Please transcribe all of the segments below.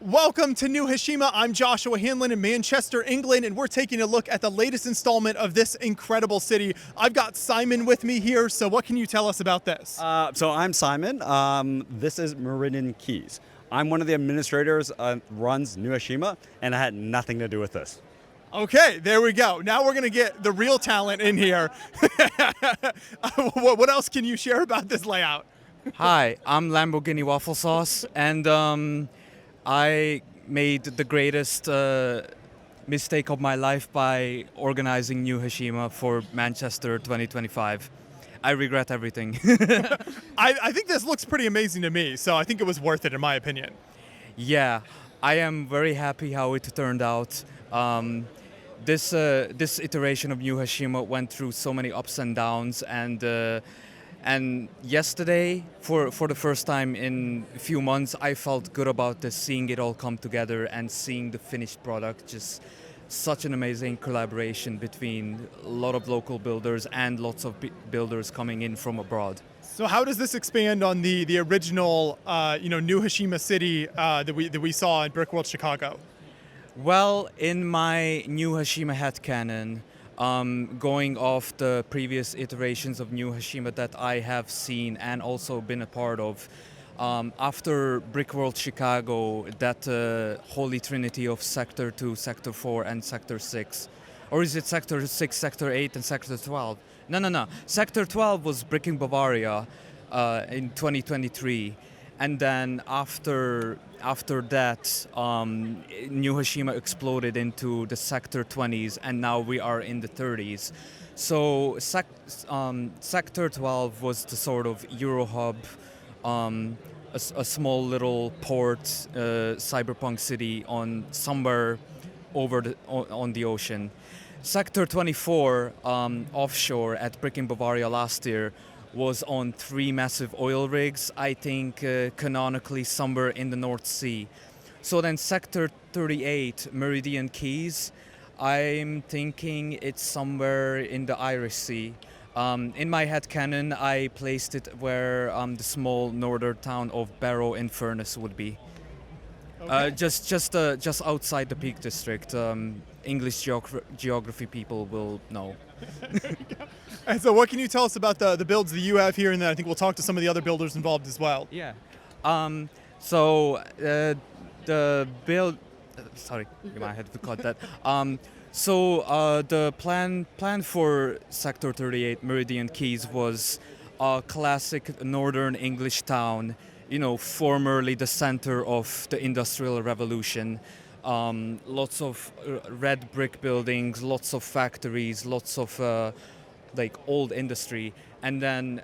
Welcome to New Hashima. I'm Joshua Hanlon in Manchester, England, and we're taking a look at the latest installment of this incredible city. I've got Simon with me here, so what can you tell us about this? So I'm Simon. This is Meridian Keys. I'm one of the administrators runs New Hashima, and I had nothing to do with this. Okay, there we go. Now we're going to get the real talent in here. What else can you share about this layout? Hi, I'm Lamborghini Waffle Sauce, and I made the greatest mistake of my life by organizing New Hashima for Manchester 2025. I regret everything. I think this looks pretty amazing to me, so I think it was worth it in my opinion. Yeah, I am very happy how it turned out. This iteration of New Hashima went through so many ups and downs, and yesterday, for the first time in a few months, I felt good about this, seeing it all come together and seeing the finished product. Just such an amazing collaboration between a lot of local builders and lots of builders coming in from abroad. So how does this expand on the original, New Hashima city that we saw in Brickworld Chicago? Well, in my New Hashima headcanon, going off the previous iterations of New Hashima that I have seen and also been a part of, after Brickworld Chicago, that holy trinity of Sector 2, Sector 4, and Sector 6. Or is it Sector 6, Sector 8, and Sector 12? No. Sector 12 was Bricking Bavaria in 2023. And then after that, New Hashima exploded into the Sector 20s, and now we are in the 30s. So Sector 12 was the sort of Euro hub, a small little port, cyberpunk city on somewhere on the ocean. Sector 24, offshore at Bricking Bavaria last year, was on 3 massive oil rigs, I think canonically somewhere in the North Sea. So then Sector 38, Meridian Keys, I'm thinking it's somewhere in the Irish Sea. In my headcanon, I placed it where the small northern town of Barrow-in-Furness would be. Okay. Just outside the Peak District. English geography people will know. And so what can you tell us about the builds that you have here, and then I think we'll talk to some of the other builders involved as well. Yeah. So the build. Sorry, you might have to cut that. So the plan for Sector 38 Meridian Keys was a classic northern English town. Formerly the center of the Industrial Revolution. Lots of red brick buildings, lots of factories, lots of old industry, and then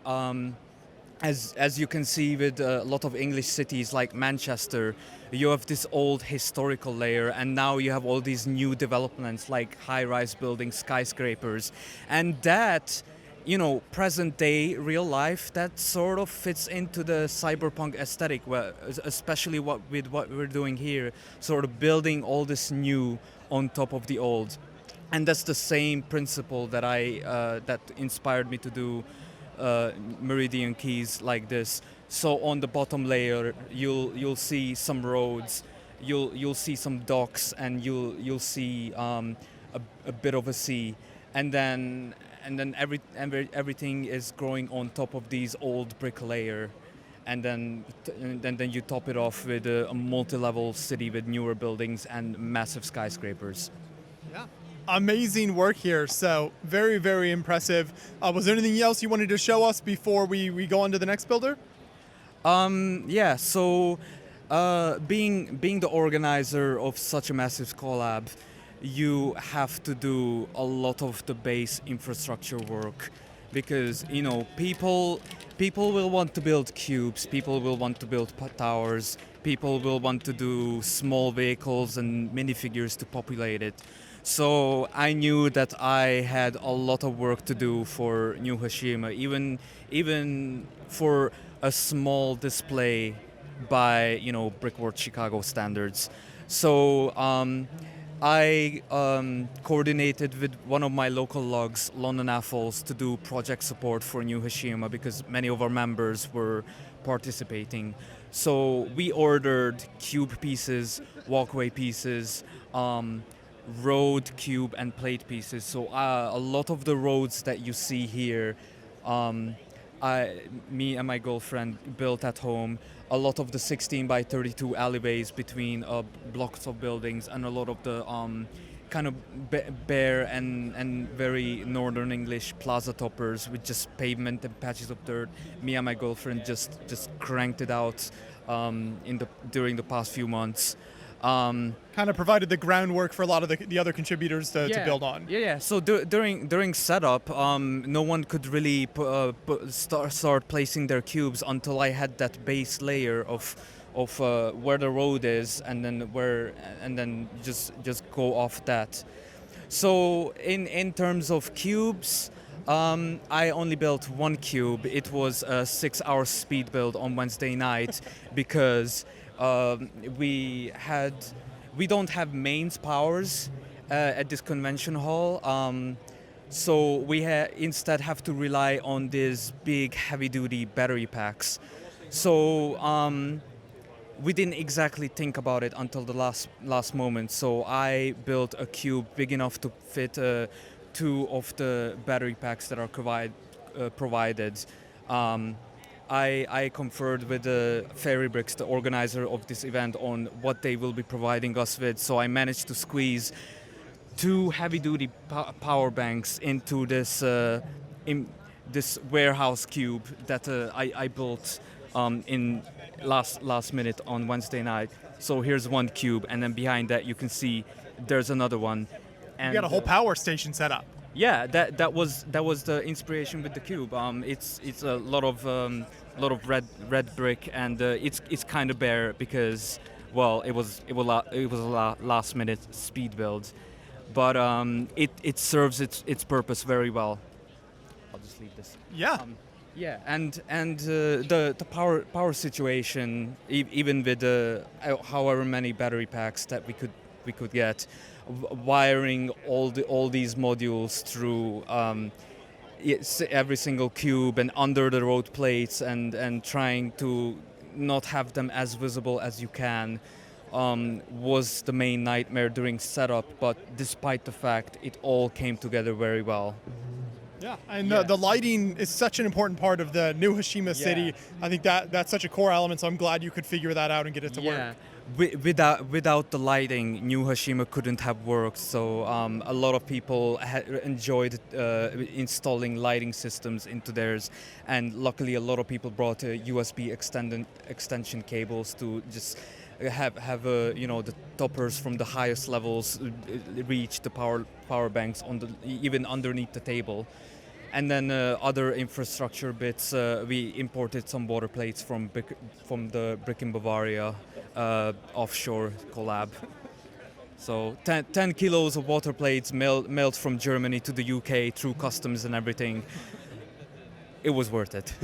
as you can see with a lot of English cities like Manchester, you have this old historical layer, and now you have all these new developments like high-rise buildings, skyscrapers, and that, present day real life, that sort of fits into the cyberpunk aesthetic, especially with what we're doing here, sort of building all this new on top of the old. And that's the same principle that that inspired me to do Meridian Keys like this. So on the bottom layer, you'll see some roads, you'll see some docks, and you'll see a bit of a sea, and then everything is growing on top of these old brick layer, and then you top it off with a multi-level city with newer buildings and massive skyscrapers. Yeah. Amazing work here. So very, very impressive. Was there anything else you wanted to show us before we go on to the next builder? Yeah. So being the organizer of such a massive collab, you have to do a lot of the base infrastructure work, because people will want to build cubes, people will want to build towers, people will want to do small vehicles and minifigures to populate it. So I knew that I had a lot of work to do for New Hashima, even for a small display by Brickworld Chicago standards. So I coordinated with one of my local logs, London Apples, to do project support for New Hashima because many of our members were participating. So we ordered cube pieces, walkway pieces, road cube and plate pieces. So a lot of the roads that you see here, me and my girlfriend built at home. A lot of the 16 by 32 alleyways between blocks of buildings, and a lot of the kind of bare and very northern English plaza toppers with just pavement and patches of dirt. Me and my girlfriend just cranked it out during the past few months. Kind of provided the groundwork for a lot of the other contributors to build on. Yeah. So during setup, no one could really start placing their cubes until I had that base layer of where the road is, and then just go off that. So in terms of cubes, I only built one cube. It was a 6-hour speed build on Wednesday night because we don't have mains powers at this convention hall. So we instead have to rely on these big heavy-duty battery packs. So we didn't exactly think about it until the last moment. So I built a cube big enough to fit 2 of the battery packs that are provided. I conferred with the Fairy Bricks, the organizer of this event, on what they will be providing us with. So I managed to squeeze 2 heavy-duty power banks into this warehouse cube that I built in last minute on Wednesday night. So here's one cube, and then behind that you can see there's another one. And you got a whole power station set up. Yeah, that was the inspiration with the cube. It's a lot of red brick, and it's kind of bare because, well, it was a last minute speed build, but it serves its purpose very well. I'll just leave this. Yeah. Yeah, and the power situation, even with however many battery packs that we could get, wiring all these modules through every single cube and under the road plates, and trying to not have them as visible as you can, was the main nightmare during setup. But despite the fact, it all came together very well. Yeah, and the lighting is such an important part of the new Hashima city. I think that's such a core element, so I'm glad you could figure that out and get it to work. Without the lighting, New Hashima couldn't have worked. So a lot of people enjoyed installing lighting systems into theirs, and luckily a lot of people brought USB extension cables to just have the toppers from the highest levels reach the power banks even underneath the table. And then other infrastructure bits, we imported some water plates from the Brick in Bavaria offshore collab. So 10 kilos of water plates mailed from Germany to the UK through customs and everything. It was worth it.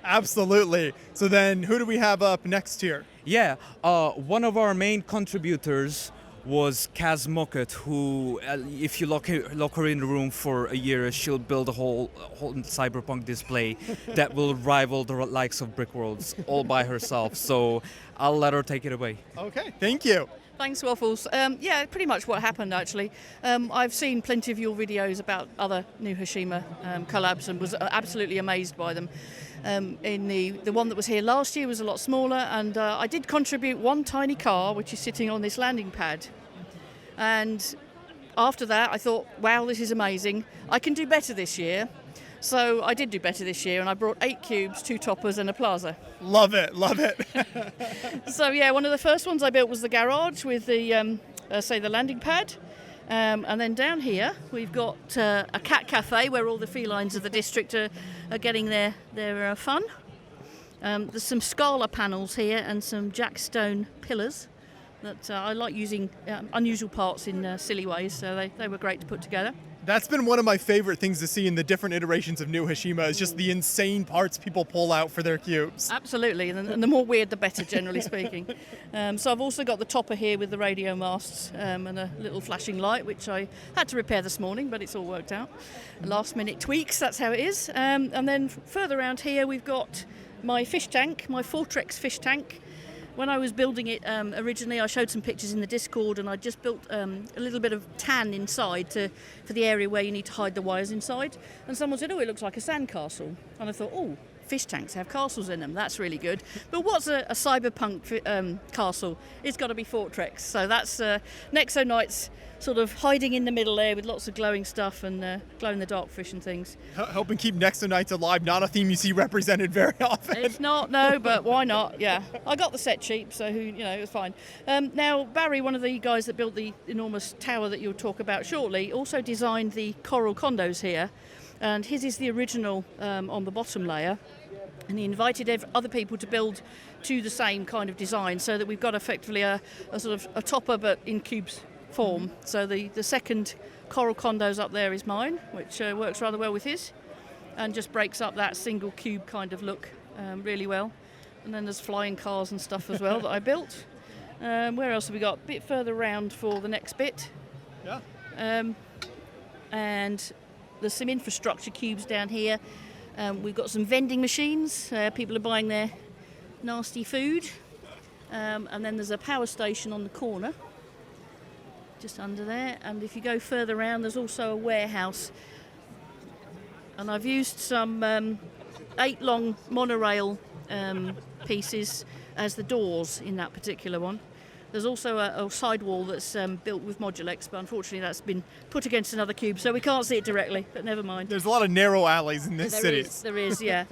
Absolutely. So then who do we have up next here? Yeah, one of our main contributors was Kaz Mockett, who, if you lock her in the room for a year, she'll build a whole cyberpunk display that will rival the likes of Brickworlds all by herself. So I'll let her take it away. Okay, thank you. Thanks, Waffles. Yeah, pretty much what happened, actually. I've seen plenty of your videos about other New Hashima collabs and was absolutely amazed by them. In the one that was here last year was a lot smaller, and I did contribute one tiny car, which is sitting on this landing pad. And after that, I thought, wow, this is amazing. I can do better this year. So I did do better this year, and I brought 8 cubes, 2 toppers, and a plaza. Love it, love it. So yeah, one of the first ones I built was the garage with the, the landing pad. And then down here, we've got a cat cafe where all the felines of the district are getting their fun. There's some Scala panels here and some jackstone pillars that I like using unusual parts in silly ways, so they were great to put together. That's been one of my favorite things to see in the different iterations of New Hashima, is just the insane parts people pull out for their cubes. Absolutely, and the more weird the better, generally speaking. So I've also got the topper here with the radio masts and a little flashing light, which I had to repair this morning, but it's all worked out. Last minute tweaks, that's how it is. And then further around here we've got my fish tank, my Fortrex fish tank. When I was building it originally, I showed some pictures in the Discord, and I just built a little bit of tan inside for the area where you need to hide the wires inside. And someone said, oh, it looks like a sandcastle. And I thought, oh, fish tanks have castles in them. That's really good. But what's a cyberpunk castle? It's got to be Fortrex. So that's Nexo Knights sort of hiding in the middle there with lots of glowing stuff and glow-in-the-dark fish and things. Helping keep Nexo Knights alive, not a theme you see represented very often. It's not, no, but why not? Yeah, I got the set cheap, so it was fine. Now, Barry, one of the guys that built the enormous tower that you'll talk about shortly, also designed the coral condos here, and his is the original on the bottom layer. And he invited other people to build to the same kind of design, so that we've got effectively a sort of a topper, but in cubes form. So the second coral condos up there is mine, which works rather well with his, and just breaks up that single cube kind of look really well. And then there's flying cars and stuff as well that I built. Where else have we got? A bit further round for the next bit. Yeah. And there's some infrastructure cubes down here. We've got some vending machines. People are buying their nasty food. And then there's a power station on the corner, just under there. And if you go further around, there's also a warehouse. And I've used some 8 long monorail pieces as the doors in that particular one. There's also a sidewall that's built with Modulex, but unfortunately that's been put against another cube, so we can't see it directly, but never mind. There's a lot of narrow alleys in this city. There is, yeah.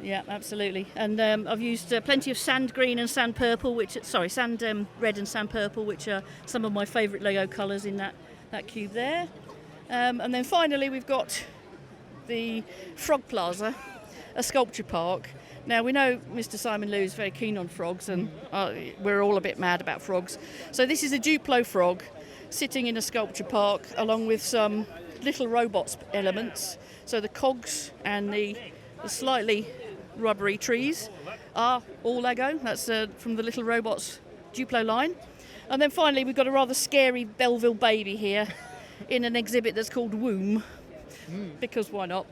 Yeah, absolutely. And I've used plenty of sand green and sand purple, sand red and sand purple, which are some of my favourite Lego colours in that cube there. And then finally we've got the Frog Plaza, a sculpture park. Now, we know Mr. Simon Liu is very keen on frogs, and we're all a bit mad about frogs. So this is a Duplo frog sitting in a sculpture park along with some little robots elements. So the cogs and the slightly rubbery trees are all Lego. That's from the little robots Duplo line. And then finally we've got a rather scary Belleville baby here in an exhibit that's called Womb. Because why not?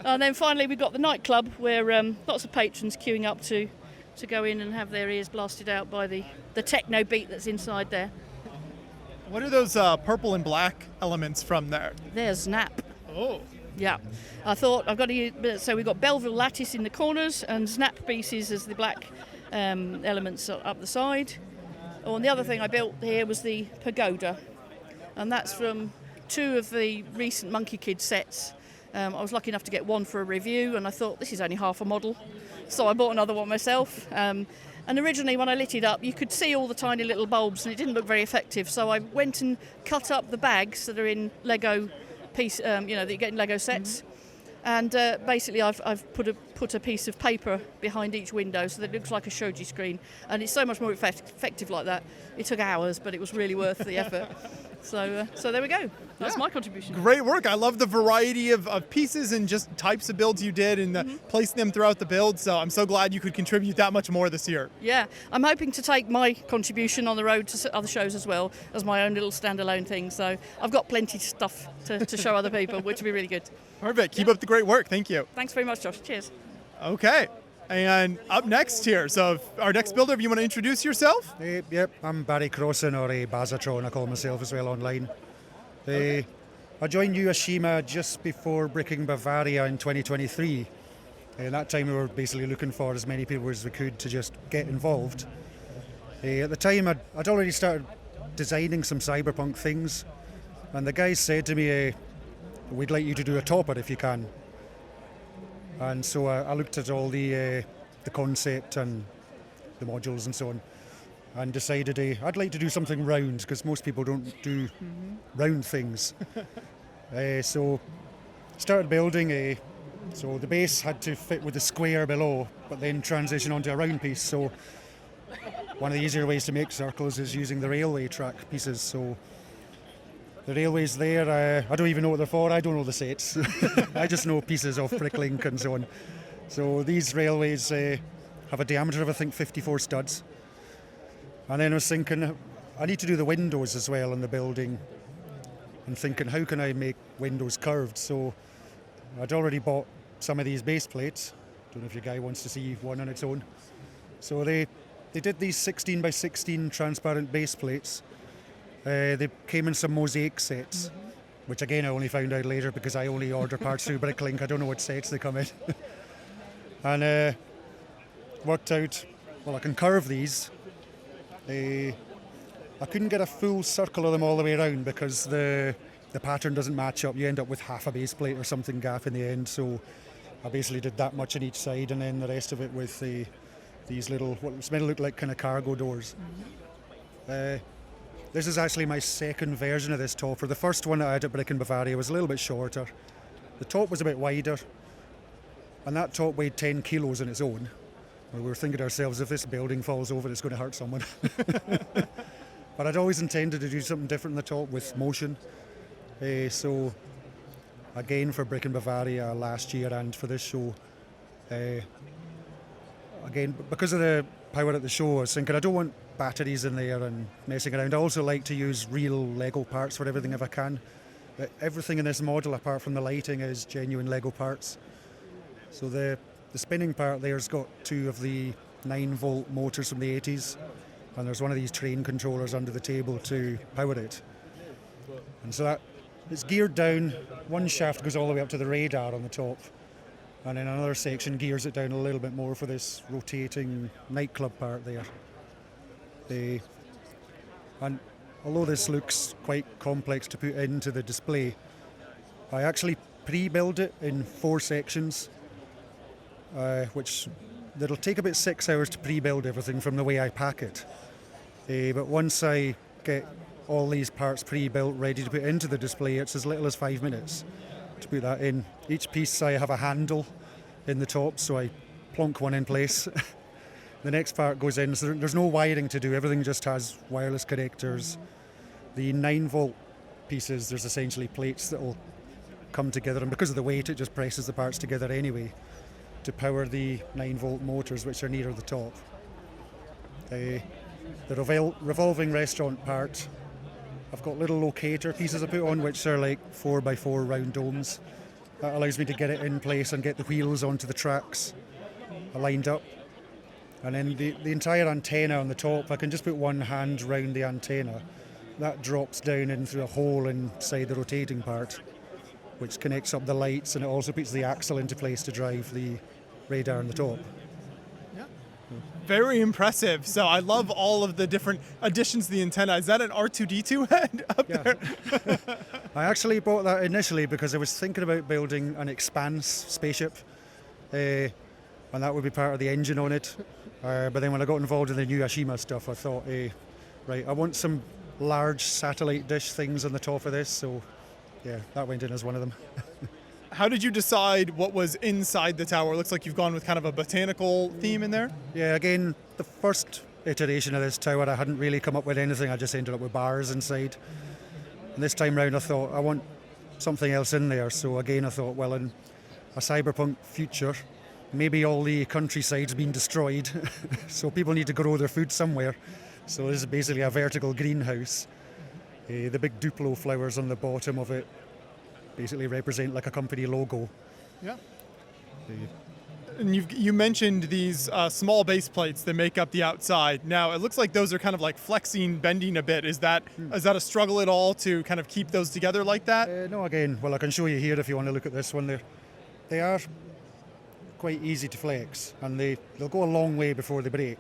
And then finally we've got the nightclub where lots of patrons queuing up to go in and have their ears blasted out by the techno beat that's inside there. What are those purple and black elements from there? There's Snap. Oh. Yeah. I thought I've got to use, so we've got Belleville lattice in the corners and Snap pieces as the black elements up the side. Oh, and the other thing I built here was the pagoda, and that's from 2 of the recent Monkey Kid sets. I was lucky enough to get one for a review, and I thought this is only half a model, so I bought another one myself. And originally when I lit it up, you could see all the tiny little bulbs, and it didn't look very effective, so I went and cut up the bags that are in Lego that you get in Lego sets. And basically I've put a piece of paper behind each window so that it looks like a shoji screen, and it's so much more effective like that. It took hours, but it was really worth the effort. So there we go. That's my contribution. Great work. I love the variety of pieces and just types of builds you did and placing them throughout the build. So I'm so glad you could contribute that much more this year. Yeah, I'm hoping to take my contribution on the road to other shows as well as my own little standalone thing. So I've got plenty of stuff to show other people, which will be really good. Perfect. Keep up the great work. Thank you. Thanks very much, Josh. Cheers. Okay. And up next here, so our next builder, if you want to introduce yourself? Yep, I'm Barry Crossan, or Bazatron, I call myself as well online. I joined Hashima just before Bricking Bavaria in 2023. At that time we were basically looking for as many people as we could to just get involved. At the time I'd already started designing some cyberpunk things, and the guys said to me, we'd like you to do a topper if you can. And so I looked at all the concept and the modules and so on, and decided I'd like to do something round, because most people don't do round things. So started building. So the base had to fit with the square below, but then transition onto a round piece. So one of the easier ways to make circles is using the railway track pieces. So the railways there, I don't even know what they're for. I don't know the sets. I just know pieces of Bricklink and so on. So these railways have a diameter of, I think, 54 studs. And then I was thinking, I need to do the windows as well in the building. And thinking, how can I make windows curved? So I'd already bought some of these base plates, Don't know if your guy wants to see one on its own. So they did these 16 by 16 transparent base plates. They came in some mosaic sets, which again I only found out later because I only order parts through Bricklink. I don't know what sets they come in. And worked out, well, I can curve these. I couldn't get a full circle of them all the way around because the pattern doesn't match up. You end up with half a base plate or something gaff in the end. So I basically did that much on each side, and then the rest of it with these little, what was meant to look like kind of cargo doors. This is actually my second version of this topper. The first one that I had at Brick in Bavaria was a little bit shorter. The top was a bit wider, and that top weighed 10 kilos on its own. We were thinking to ourselves, if this building falls over, it's going to hurt someone. But I'd always intended to do something different in the top with motion. So again, for Brick in Bavaria last year and for this show, again, because of the power at the show, I was thinking I don't want batteries in there and messing around. I also like to use real Lego parts for everything if I can. Everything in this model, apart from the lighting, is genuine Lego parts. So the spinning part there's got 2 of the 9-volt motors from the 80s, and there's one of these train controllers under the table to power it. And so that it's geared down. One shaft goes all the way up to the radar on the top, and then another section gears it down a little bit more for this rotating nightclub part there. And although this looks quite complex to put into the display, I actually pre-build it in 4 sections, which it'll take about 6 hours to pre-build everything from the way I pack it. But once I get all these parts pre-built, ready to put into the display, it's as little as 5 minutes to put that in. Each piece I have a handle in the top, so I plonk one in place. The next part goes in, so there's no wiring to do, everything just has wireless connectors. The 9-volt pieces, there's essentially plates that will come together, and because of the weight, it just presses the parts together anyway to power the 9-volt motors, which are near the top. The revolving restaurant part, I've got little locator pieces I put on, which are like 4x4 round domes. That allows me to get it in place and get the wheels onto the tracks lined up. And then the entire antenna on the top, I can just put one hand round the antenna. That drops down in through a hole inside the rotating part, which connects up the lights, and it also puts the axle into place to drive the radar on the top. Very impressive. So I love all of the different additions to the antenna. Is that an R2-D2 head up there? I actually bought that initially because I was thinking about building an Expanse spaceship, and that would be part of the engine on it. But then when I got involved in the new Hashima stuff, I thought, right, I want some large satellite dish things on the top of this, so yeah, that went in as one of them. How did you decide what was inside the tower? It looks like you've gone with kind of a botanical theme in there. Yeah, again, the first iteration of this tower, I hadn't really come up with anything. I just ended up with bars inside. And this time round, I thought, I want something else in there. So again, I thought, well, in a cyberpunk future, maybe all the countryside's been destroyed, so people need to grow their food somewhere. So this is basically a vertical greenhouse. The big Duplo flowers on the bottom of it basically represent like a company logo. Yeah. And you mentioned these small base plates that make up the outside. Now it looks like those are kind of like flexing, bending a bit. Is that a struggle at all to kind of keep those together like that? No, again, well, I can show you here if you want to look at this one. They are quite easy to flex, and they'll go a long way before they break.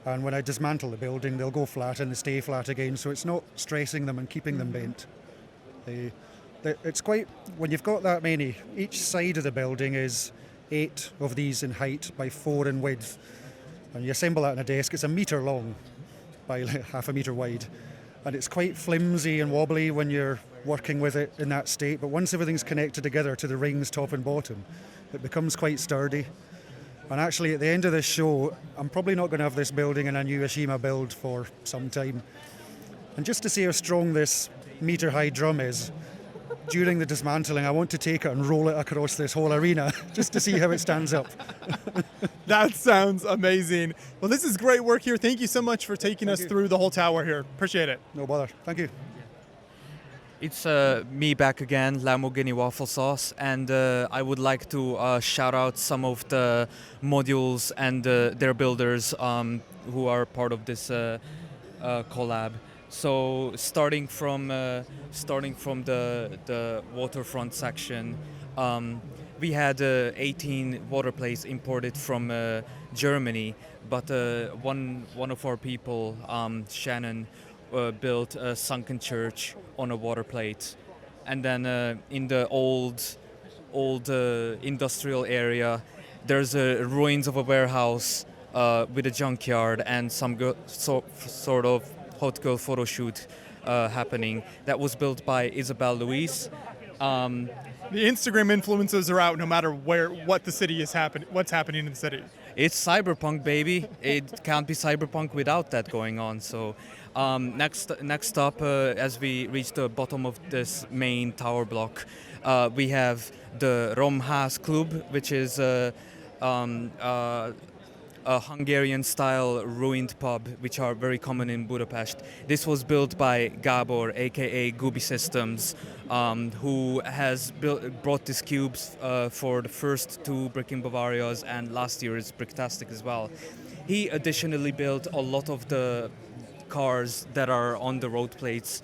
And when I dismantle the building, they'll go flat and they stay flat again, so it's not stressing them and keeping them bent. It's quite, when you've got that many, each side of the building is 8 of these in height by 4 in width. And you assemble that on a desk, it's a metre long by like half a metre wide. And it's quite flimsy and wobbly when you're working with it in that state, but once everything's connected together to the rings top and bottom, it becomes quite sturdy. And actually at the end of this show, I'm probably not going to have this building in a new Hashima build for some time. And just to see how strong this metre high drum is, during the dismantling, I want to take it and roll it across this whole arena just to see how it stands up. That sounds amazing. Well, this is great work here. Thank you so much for taking us through the whole tower here. Appreciate it. No bother. Thank you. It's me back again, Lamborghini Waffle Sauce, and I would like to shout out some of the modules and their builders who are part of this collab. So starting from the waterfront section, we had 18 water plates imported from Germany, but one of our people, Shannon, built a sunken church on a water plate, and then in the old industrial area, there's ruins of a warehouse with a junkyard and some sort of hot girl photo shoot happening. That was built by Isabel Luis. The Instagram influencers are out no matter what the city is what's happening in the city. It's cyberpunk, baby. It can't be cyberpunk without that going on. So next up, as we reach the bottom of this main tower block, we have the Romház Klub, which is a Hungarian-style ruined pub, which are very common in Budapest. This was built by Gabor, aka Gubi Systems, who has brought these cubes for the first two Bricking Bavarias and last year's Bricktastic as well. He additionally built a lot of the cars that are on the road plates,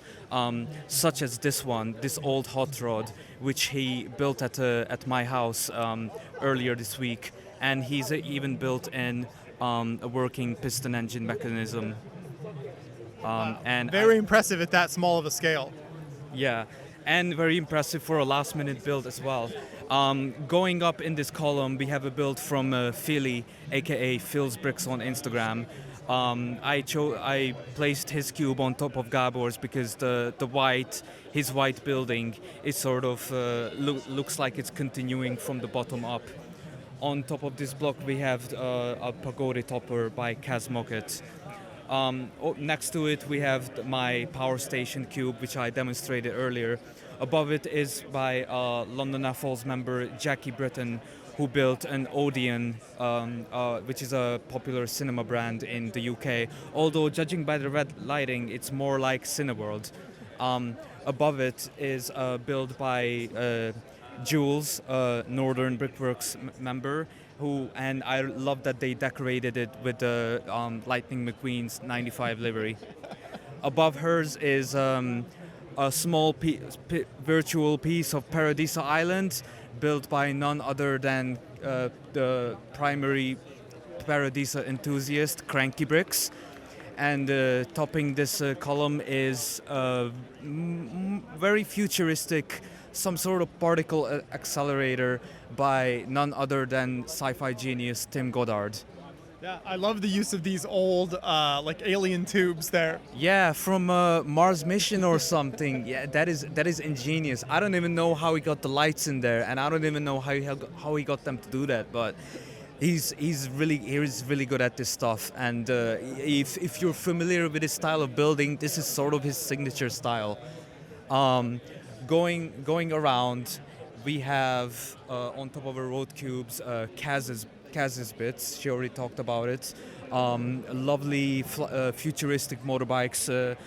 such as this one, this old hot rod, which he built at my house earlier this week. And he's even built in a working piston engine mechanism. And Very impressive at that small of a scale. yeah, and very impressive for a last-minute build as well. Going up in this column, we have a build from Philly, aka Phil's Bricks on Instagram. I placed his cube on top of Gabor's because his white building is sort of looks like it's continuing from the bottom up. On top of this block, we have a pagoda topper by Kaz Mocket. Next to it, we have my power station cube, which I demonstrated earlier. Above it is by London Falls member Jackie Britton, who built an Odeon, which is a popular cinema brand in the UK. Although, judging by the red lighting, it's more like Cineworld. Above it is a build by Jules, Northern Brickworks member, and I love that they decorated it with the Lightning McQueen's 95 livery. Above hers is a small virtual piece of Paradiso Island, built by none other than the primary Paradiso enthusiast, Cranky Bricks. And topping this column is very futuristic, some sort of particle accelerator by none other than sci-fi genius Tim Goddard. Yeah, I love the use of these old, like alien tubes there. Yeah, from Mars mission or something. Yeah, that is ingenious. I don't even know how he got the lights in there, and I don't even know how he got them to do that. But he's really good at this stuff. And if you're familiar with his style of building, this is sort of his signature style. Going around, we have on top of our road cubes Kaz's bits. She already talked about it. Lovely futuristic motorbikes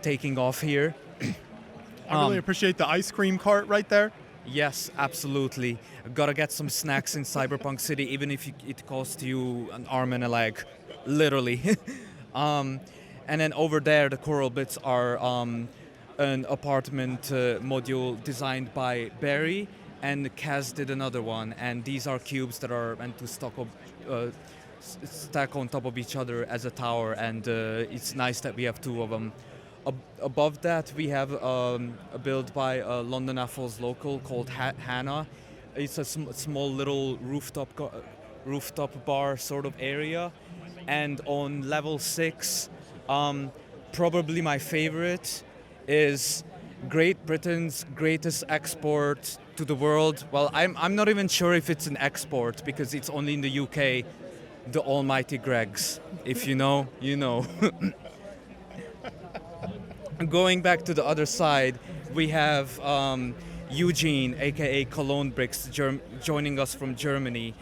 taking off here. I really appreciate the ice cream cart right there. Yes, absolutely. Gotta get some snacks in Cyberpunk City, even if it costs you an arm and a leg, literally. And then over there, the coral bits are an apartment module designed by Barry, and Kaz did another one. And these are cubes that are meant to stack on top of each other as a tower, and it's nice that we have two of them. Above that, we have a build by a London Falls local called Hannah. It's a small little rooftop bar sort of area. And on level 6, probably my favorite is Great Britain's greatest export to the world. Well, I'm not even sure if it's an export because it's only in the UK. The almighty Greggs. If you know, you know. Going back to the other side, we have Eugene, aka Cologne Bricks, joining us from Germany.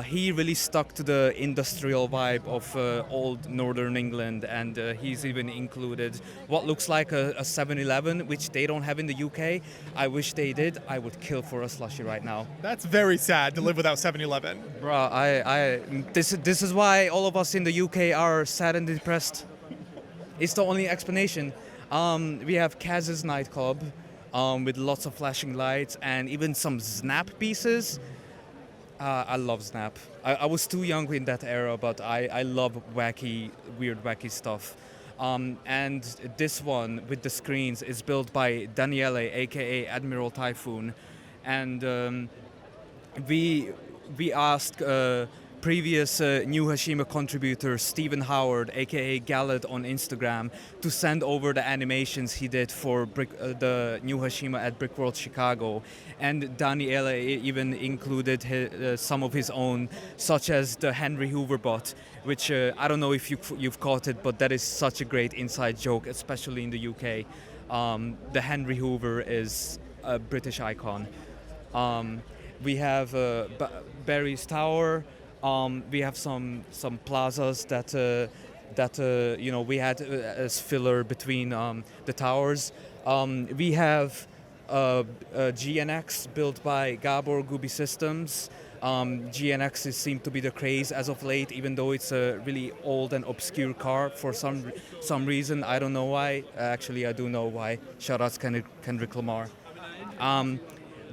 He really stuck to the industrial vibe of old northern England, and he's even included what looks like a 7-Eleven, which they don't have in the UK. I wish they did. I would kill for a slushie right now. That's very sad to live without 7-Eleven. Bruh, this is why all of us in the UK are sad and depressed. It's the only explanation. We have Kaz's nightclub with lots of flashing lights and even some Snap pieces. I love Snap. I was too young in that era, but I love weird, wacky stuff. And this one with the screens is built by Daniele, aka Admiral Typhoon, and we asked previous New Hashima contributor Stephen Howard, aka Galad on Instagram, to send over the animations he did for the New Hashima at Brickworld Chicago, and Daniele even included some of his own, such as the Henry Hoover bot, which I don't know if you've caught it, but that is such a great inside joke, especially in the UK. The Henry Hoover is a British icon. We have Barry's Tower. We have some plazas that we had as filler between the towers. We have GNX built by Gabor Gubi Systems. GNXs seem to be the craze as of late, even though it's a really old and obscure car for some reason. I don't know why. Actually, I do know why. Shoutouts Kendrick Lamar.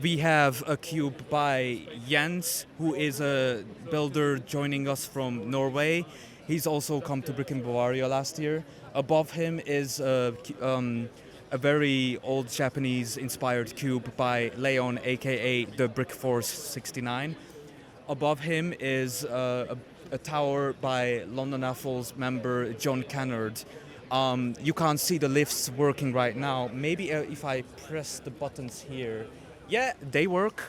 We have a cube by Jens, who is a builder joining us from Norway. He's also come to Brick in Bavaria last year. Above him is a very old Japanese-inspired cube by Leon, aka the Brick Force 69. Above him is a tower by London Apple's member John Kennard. You can't see the lifts working right now. Maybe if I press the buttons here. Yeah, they work.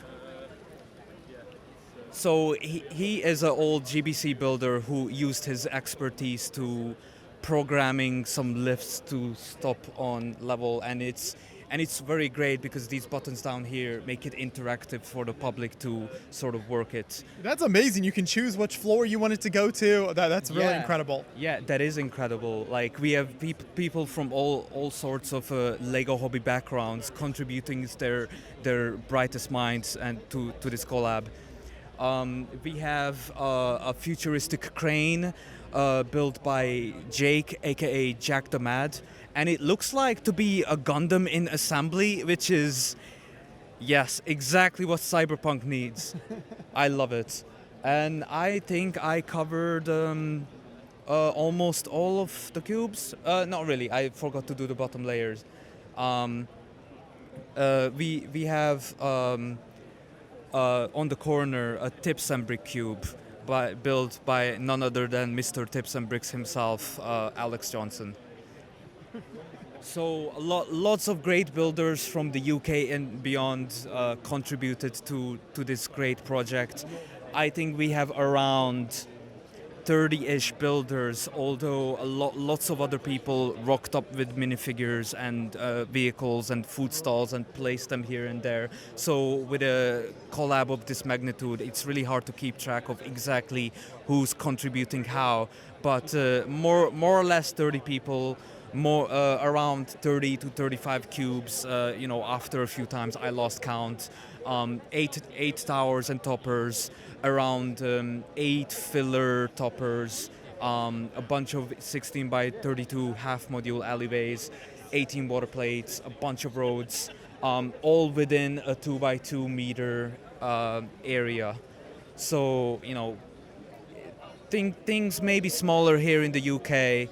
So he is an old GBC builder who used his expertise to programming some lifts to stop on level, and it's very great because these buttons down here make it interactive for the public to sort of work it. That's amazing. You can choose which floor you want it to go to. That's really incredible. Yeah, that is incredible. Like, we have people from all sorts of Lego hobby backgrounds contributing their brightest minds and to this collab. We have a futuristic crane built by Jake, aka Jack the Mad, and it looks like to be a Gundam in assembly, which is, yes, exactly what Cyberpunk needs. I love it. And I think I covered almost all of the cubes. Not really, I forgot to do the bottom layers. We have on the corner a Tips and Brick cube built by none other than Mr. Tips and Bricks himself, Alex Johnson. So lots of great builders from the UK and beyond contributed to this great project. I think we have around 30-ish builders, although lots of other people rocked up with minifigures and vehicles and food stalls and placed them here and there. So with a collab of this magnitude, it's really hard to keep track of exactly who's contributing how, but more or less 30 people, around 30 to 35 cubes. After a few times I lost count. 8 towers and toppers, around 8 filler toppers, a bunch of 16 by 32 half module alleyways, 18 water plates, a bunch of roads, all within a 2 by 2 meter area. So things may be smaller here in the UK,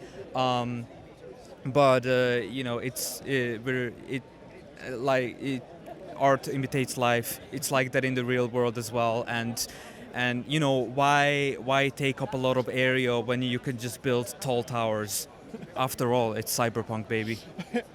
but art imitates life. It's like that in the real world as well, and why take up a lot of area when you can just build tall towers? After all, it's Cyberpunk, baby.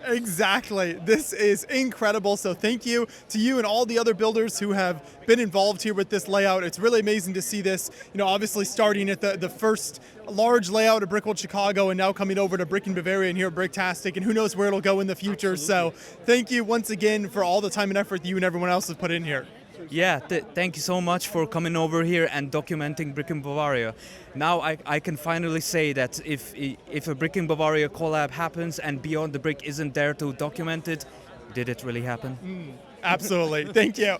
Exactly. This is incredible. So thank you to you and all the other builders who have been involved here with this layout. It's really amazing to see this, obviously starting at the first large layout of Brickworld Chicago and now coming over to Brick in Bavaria and here at Bricktastic, and who knows where it'll go in the future. Absolutely. So thank you once again for all the time and effort that you and everyone else has put in here. Yeah, thank you so much for coming over here and documenting Brick in Bavaria. Now I can finally say that if a Brick in Bavaria collab happens and Beyond the Brick isn't there to document it, did it really happen? Absolutely. Thank you.